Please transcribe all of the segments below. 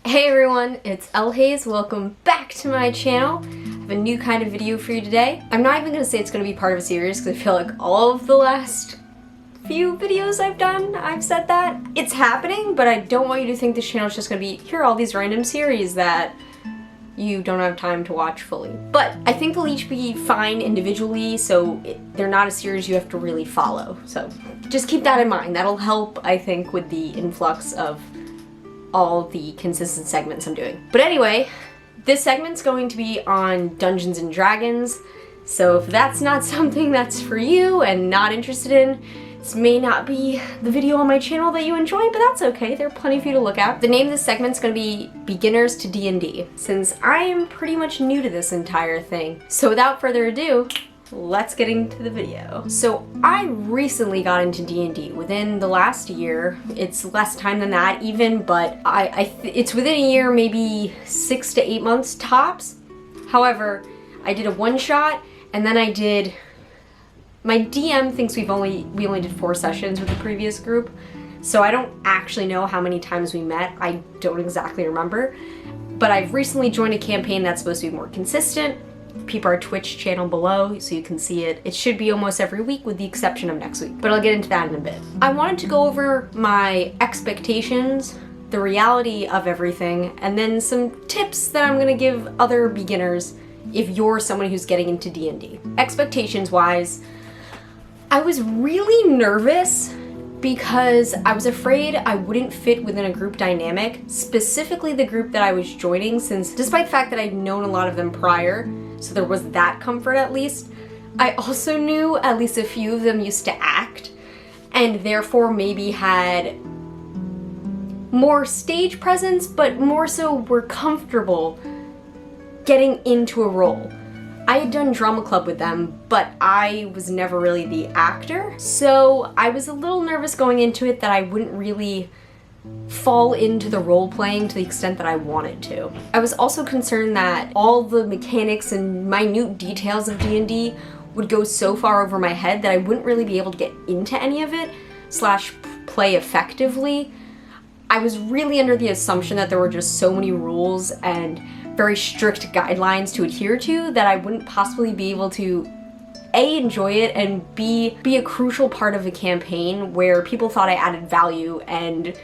Hey everyone, it's Elle Hayes. Welcome back to my channel. I have a new kind of video for you today. I'm not even going to say it's going to be part of a series because I feel like all of the last few videos I've done, I've said that. It's happening, but I don't want you to think this channel is just going to be, here are all these random series that you don't have time to watch fully. But I think they'll each be fine individually, so they're not a series you have to really follow. So just keep that in mind. That'll help, I think, with the influx of all the consistent segments I'm doing. But anyway, this segment's going to be on Dungeons and Dragons, so if that's not something that's for you and not interested in, this may not be the video on my channel that you enjoy, but that's okay. There are plenty for you to look at. The name of this segment's going to be Beginners to D&D, since I am pretty much new to this entire thing. So without further ado, let's get into the video. So I recently got into D&D within the last year. It's less time than that even, but it's within a year, maybe 6 to 8 months tops. However, I did a one-shot, and then I did, my DM thinks we only did 4 sessions with the previous group, so I don't actually know how many times we met. I don't exactly remember, but I've recently joined a campaign that's supposed to be more consistent. Peep our Twitch channel below so you can see it. It should be almost every week with the exception of next week, but I'll get into that in a bit. I wanted to go over my expectations, the reality of everything, and then some tips that I'm gonna give other beginners if you're someone who's getting into D&D. Expectations wise, I was really nervous because I was afraid I wouldn't fit within a group dynamic, specifically the group that I was joining, since despite the fact that I'd known a lot of them prior, so there was that comfort at least, I also knew at least a few of them used to act, and therefore maybe had more stage presence, but more so were comfortable getting into a role. I had done drama club with them, but I was never really the actor, so I was a little nervous going into it that I wouldn't really fall into the role playing to the extent that I wanted to. I was also concerned that all the mechanics and minute details of D&D would go so far over my head that I wouldn't really be able to get into any of it / play effectively. I was really under the assumption that there were just so many rules and very strict guidelines to adhere to that I wouldn't possibly be able to A, enjoy it, and B, be a crucial part of a campaign where people thought I added value and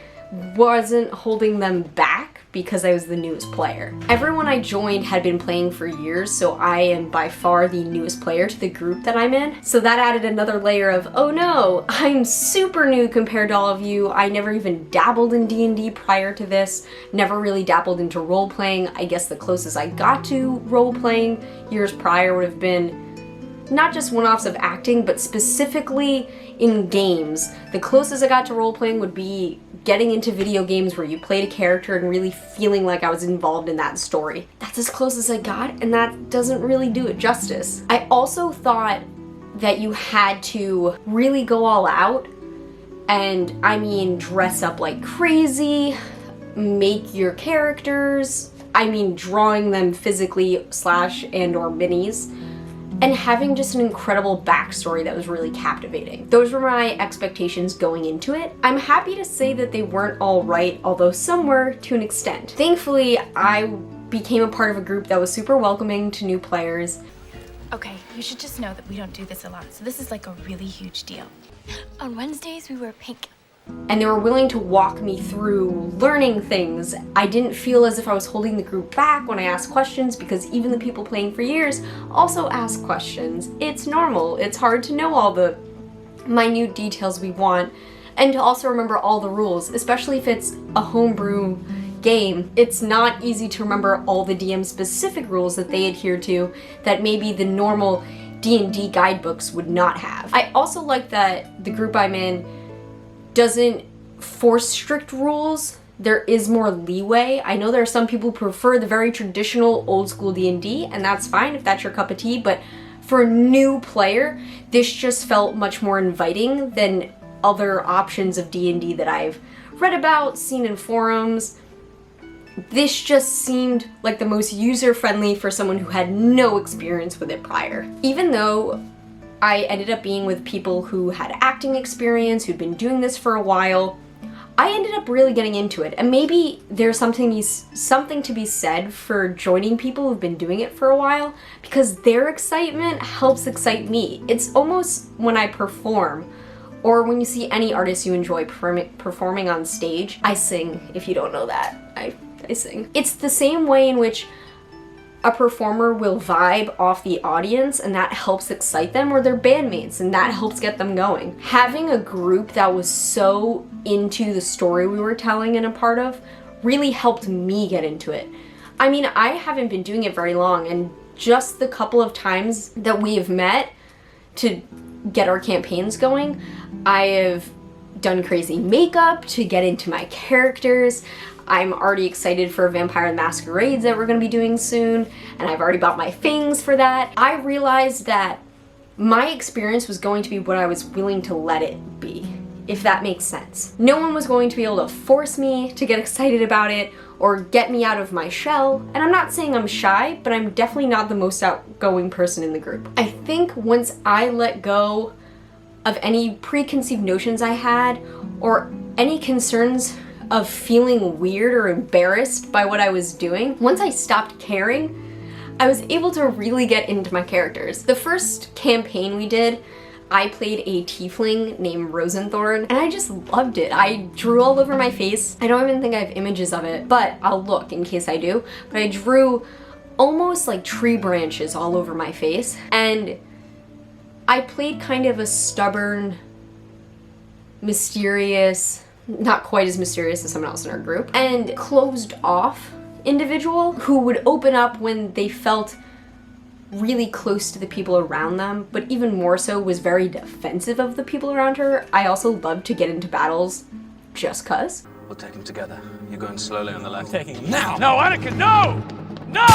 wasn't holding them back because I was the newest player. Everyone I joined had been playing for years, so I am by far the newest player to the group that I'm in. So that added another layer of, oh no, I'm super new compared to all of you. I never even dabbled in D&D prior to this, never really dabbled into role-playing. I guess the closest I got to role-playing years prior would have been not just one-offs of acting, but specifically in games. The closest I got to role-playing would be getting into video games where you played a character and really feeling like I was involved in that story. That's as close as I got, and that doesn't really do it justice. I also thought that you had to really go all out, and I mean dress up like crazy, make your characters, I mean drawing them physically / and or minis, and having just an incredible backstory that was really captivating. Those were my expectations going into it. I'm happy to say that they weren't all right, although some were to an extent. Thankfully, I became a part of a group that was super welcoming to new players. Okay, you should just know that we don't do this a lot, so this is like a really huge deal. On Wednesdays, we wear pink. And they were willing to walk me through learning things. I didn't feel as if I was holding the group back when I asked questions, because even the people playing for years also ask questions. It's normal. It's hard to know all the minute details we want, and to also remember all the rules, especially if it's a homebrew game. It's not easy to remember all the DM specific rules that they adhere to that maybe the normal D&D guidebooks would not have. I also like that the group I'm in doesn't force strict rules. There is more leeway. I know there are some people who prefer the very traditional old school D&D, and that's fine if that's your cup of tea, but for a new player, this just felt much more inviting than other options of D&D that I've read about, seen in forums. This just seemed like the most user-friendly for someone who had no experience with it prior. Even though I ended up being with people who had acting experience, who'd been doing this for a while, I ended up really getting into it. And maybe there's something to be said for joining people who've been doing it for a while, because their excitement helps excite me. It's almost when I perform, or when you see any artist you enjoy performing on stage. I sing, if you don't know that. I sing. It's the same way in which a performer will vibe off the audience and that helps excite them, or their bandmates and that helps get them going. Having a group that was so into the story we were telling and a part of really helped me get into it. I mean, I haven't been doing it very long, and just the couple of times that we have met to get our campaigns going, I have done crazy makeup to get into my characters. I'm already excited for Vampire the Masquerades that we're going to be doing soon, and I've already bought my things for that. I realized that my experience was going to be what I was willing to let it be, if that makes sense. No one was going to be able to force me to get excited about it or get me out of my shell. And I'm not saying I'm shy, but I'm definitely not the most outgoing person in the group. I think once I let go of any preconceived notions I had, or any concerns of feeling weird or embarrassed by what I was doing, once I stopped caring, I was able to really get into my characters. The first campaign we did, I played a tiefling named Rosenthorn, and I just loved it. I drew all over my face. I don't even think I have images of it, but I'll look in case I do. But I drew almost like tree branches all over my face, and I played kind of a stubborn, mysterious, not quite as mysterious as someone else in our group, and closed off individual who would open up when they felt really close to the people around them, but even more so was very defensive of the people around her. I also love to get into battles just cuz. We'll take him together. You're going slowly on the left. Taking him now! No, Anakin, no! No!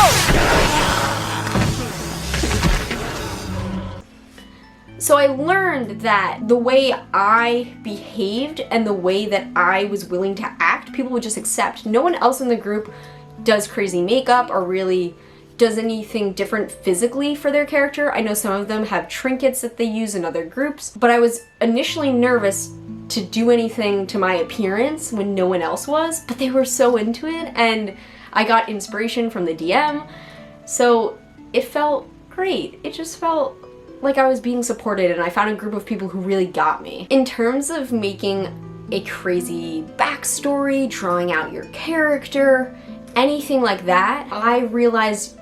So I learned that the way I behaved and the way that I was willing to act, people would just accept. No one else in the group does crazy makeup or really does anything different physically for their character. I know some of them have trinkets that they use in other groups, but I was initially nervous to do anything to my appearance when no one else was, but they were so into it, and I got inspiration from the DM, so it felt great. It just felt like I was being supported, and I found a group of people who really got me. In terms of making a crazy backstory, drawing out your character, anything like that, I realized,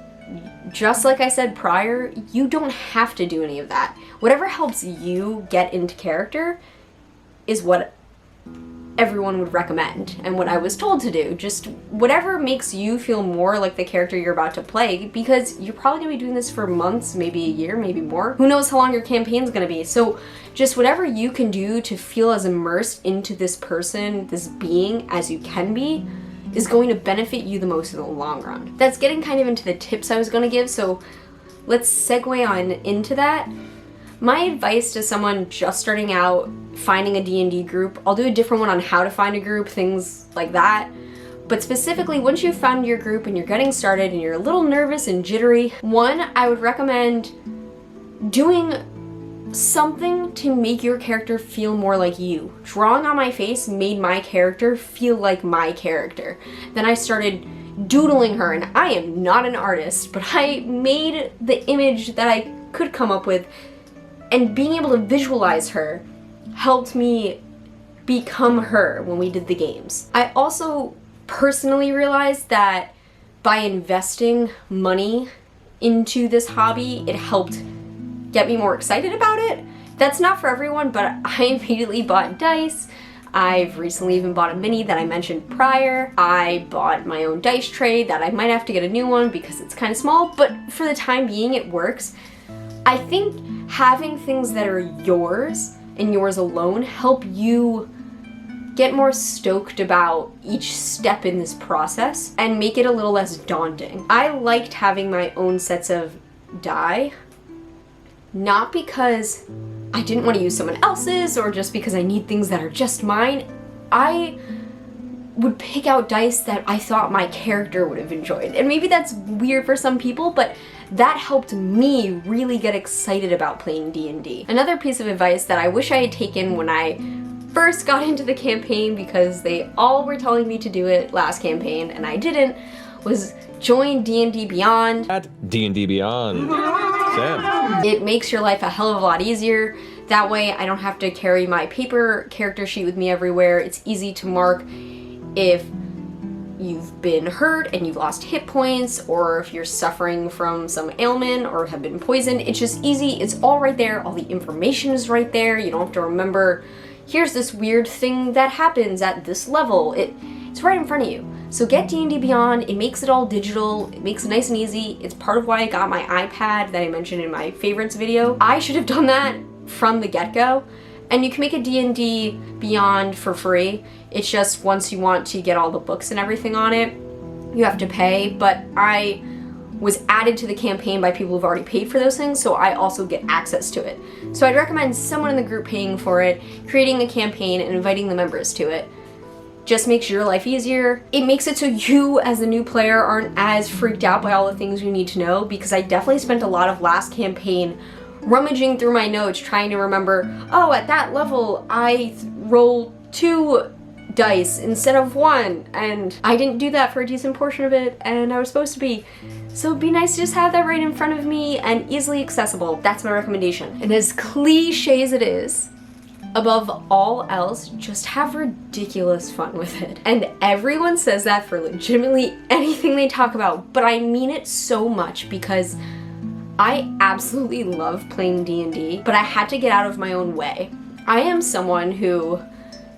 just like I said prior, you don't have to do any of that. Whatever helps you get into character is what everyone would recommend and what I was told to do. Just whatever makes you feel more like the character you're about to play, because you're probably gonna be doing this for months, maybe a year, maybe more. Who knows how long your campaign's gonna be. So just whatever you can do to feel as immersed into this person, this being, as you can be, is going to benefit you the most in the long run. That's getting kind of into the tips I was gonna give, so let's segue on into that. My advice to someone just starting out, finding a D&D group, I'll do a different one on how to find a group, things like that. But specifically, once you've found your group and you're getting started and you're a little nervous and jittery, one, I would recommend doing something to make your character feel more like you. Drawing on my face made my character feel like my character. Then I started doodling her, and I am not an artist, but I made the image that I could come up with, and being able to visualize her helped me become her when we did the games. I also personally realized that by investing money into this hobby, it helped get me more excited about it. That's not for everyone, but I immediately bought dice. I've recently even bought a mini that I mentioned prior. I bought my own dice tray that I might have to get a new one because it's kind of small, but for the time being it works. I think having things that are yours and yours alone help you get more stoked about each step in this process and make it a little less daunting. I liked having my own sets of die, not because I didn't want to use someone else's or just because I need things that are just mine. I would pick out dice that I thought my character would have enjoyed. And maybe that's weird for some people, but that helped me really get excited about playing D&D. Another piece of advice that I wish I had taken when I first got into the campaign, because they all were telling me to do it last campaign and I didn't, was join D&D Beyond. At D&D Beyond. Sam. It makes your life a hell of a lot easier. That way I don't have to carry my paper character sheet with me everywhere. It's easy to mark if you've been hurt and you've lost hit points, or if you're suffering from some ailment or have been poisoned. It's just easy. It's all right there. All the information is right there. You don't have to remember, here's this weird thing that happens at this level. It's right in front of you. So get D&D Beyond. It makes it all digital. It makes it nice and easy. It's part of why I got my iPad that I mentioned in my favorites video. I should have done that from the get-go. And you can make a D&D Beyond for free. It's just once you want to get all the books and everything on it, you have to pay. But I was added to the campaign by people who've already paid for those things, so I also get access to it. So I'd recommend someone in the group paying for it, creating a campaign, and inviting the members to it. Just makes your life easier. It makes it so you as a new player aren't as freaked out by all the things you need to know, because I definitely spent a lot of last campaign rummaging through my notes trying to remember, oh, at that level I rolled 2 dice instead of 1, and I didn't do that for a decent portion of it, and I was supposed to be. So it'd be nice to just have that right in front of me and easily accessible. That's my recommendation. And as cliche as it is, above all else, just have ridiculous fun with it. And everyone says that for legitimately anything they talk about, but I mean it so much, because I absolutely love playing D&D, but I had to get out of my own way. I am someone who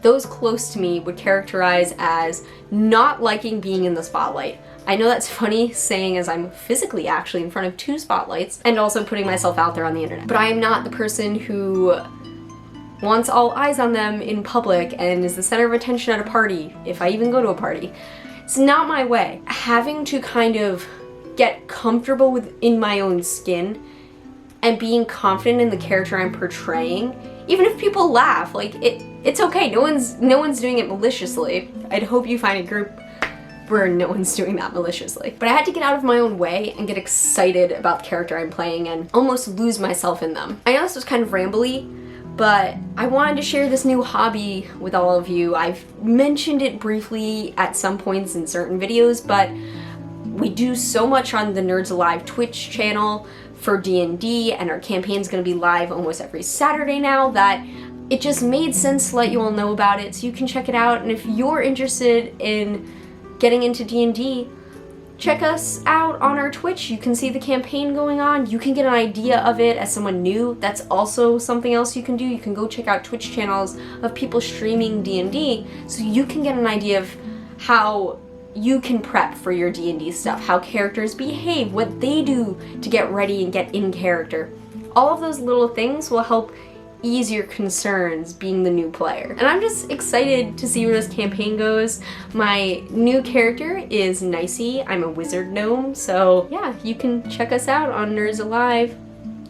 those close to me would characterize as not liking being in the spotlight. I know that's funny saying as I'm physically actually in front of 2 spotlights and also putting myself out there on the internet, but I am not the person who wants all eyes on them in public and is the center of attention at a party, if I even go to a party. It's not my way. Having to kind of get comfortable within my own skin and being confident in the character I'm portraying, even if people laugh, like it's okay. No one's doing it maliciously. I'd hope you find a group where no one's doing that maliciously. But I had to get out of my own way and get excited about the character I'm playing and almost lose myself in them. I know this was kind of rambly, but I wanted to share this new hobby with all of you. I've mentioned it briefly at some points in certain videos, but we do so much on the Nerds Alive Twitch channel for D&D, and our campaign's gonna be live almost every Saturday now, that it just made sense to let you all know about it so you can check it out. And if you're interested in getting into D&D, check us out on our Twitch. You can see the campaign going on. You can get an idea of it as someone new. That's also something else you can do. You can go check out Twitch channels of people streaming D&D so you can get an idea of how you can prep for your D&D stuff, how characters behave, what they do to get ready and get in character. All of those little things will help ease your concerns being the new player. And I'm just excited to see where this campaign goes. My new character is Nicey. I'm a wizard gnome, so yeah, you can check us out on Nerds Alive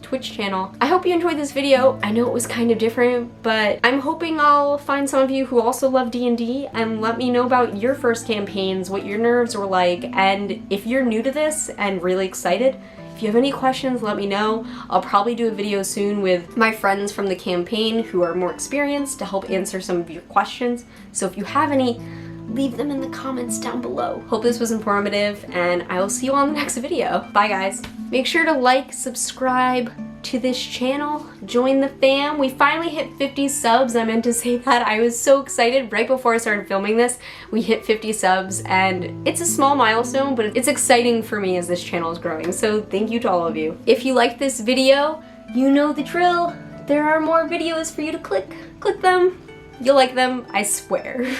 Twitch channel. I hope you enjoyed this video. I know it was kind of different, but I'm hoping I'll find some of you who also love D&D and let me know about your first campaigns, what your nerves were like, and if you're new to this and really excited, if you have any questions, let me know. I'll probably do a video soon with my friends from the campaign who are more experienced to help answer some of your questions. So if you have any, leave them in the comments down below. Hope this was informative, and I will see you on the next video. Bye guys. Make sure to like, subscribe to this channel, join the fam. We finally hit 50 subs. I meant to say that. I was so excited right before I started filming this. We hit 50 subs, and it's a small milestone, but it's exciting for me as this channel is growing. So thank you to all of you. If you liked this video, you know the drill. There are more videos for you to click. Click them. You'll like them, I swear.